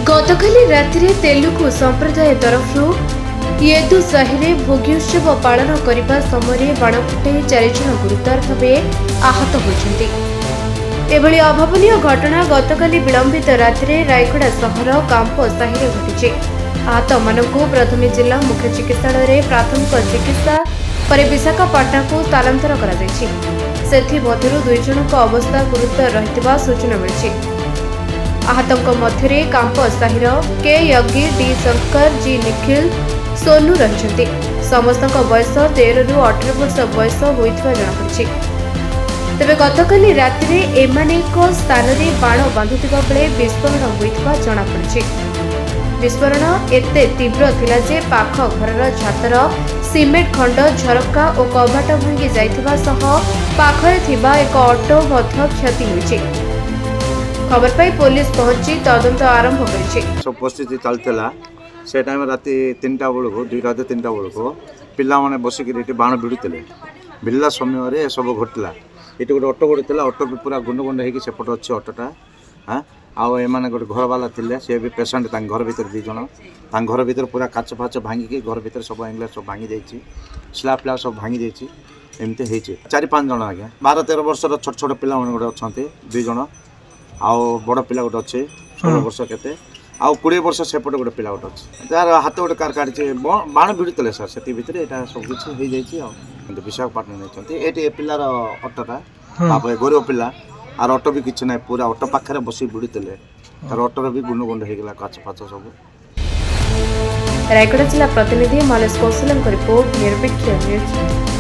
गतकाली रातिरे तेलुगु संप्रदाय तरफ येदु साहिरे भोग्योत्सव पालन करने समय बाण फुटाई 4 जन गुरुतर भाव आहत होती। एभली अभावनीय घटना गतकाली विलंबित रातिरे रायगड़ा सहर कांप साहिरे घटी। आहत मानकु प्रथमे जिला मुख्य चिकित्सालय प्राथमिक चिकित्सा पर विशाखापाटना को स्थानांतर करा जायछि। सेथि मध्यरु 2 जनक अवस्था गुरुतर रहितबा सूचना मिलिछि। आहतंक मध्यरे कांप साहिर के यज्ञ डी शंकर जी निखिल सोनू रहिछन्ति। समस्तक बयस 13 रु 18 वर्ष बयस होइथबा जणापड़िछि। तेबे गतकाली रातिरे एमानेक स्थानरे बाण बांधुथिबा बेले विस्फोरण होइथबा जणापड़िछि। विस्फोरण एते तीव्र थिला जे पाख घरर छातर सिमेंट खंड झरका और कबाट भांगी जाइथिबा सह पाखरे थिबा एक ऑटो मध्य क्षति होइछि। खबर पाई पुलिस पहुंची तदंत आरंभ करिछि। सब परिस्थिति चलतेला से टाइम राति 3टा बेलू 2 रात 3टा बेलू पिला माने बसिक बाण भिड़ुते भिड़ला समय सब घटला। ये गोटे ऑटो गोटे ऑटो भी पूरा गुंड गुंड होगी सेपट अच्छे ऑटोटा। हाँ आउ एम गोटे घर वाला थे सी भी पेसेंट घर भर 2 जन घर भर पूरा काच फाच भांगिकी घर भर सब एंगल सब भांगी जाइए स्लाब फ्लाब सब भांगी जाइए। एमती होती 4-5 जन आज्ञा 12-13 वर्षर छोट छोट पिला गोटे अच्छा 2 जन आउ बड़ पिला गोटे अच्छे 16 वर्ष के आउ 20 वर्ष सेपटे गोटे पिला गोटे अच्छे तार हाथ गोटे कार काढ़ी बाण भिड़ुते सर से भितर यहाँ सबकि विशाखापाटना नहीं ये पिलार ऑटोटा गरीब पिला आर ऑटो भी किसी ना पूरा ऑटो पाखे बस भिड़ुते तार ऑटोर भी गुंड गुंड होगा काच फाच सब। रायगड़ा जिला प्रतिनिधि मालेश कौशल रिपोर्ट निरपेक्ष न्यूज।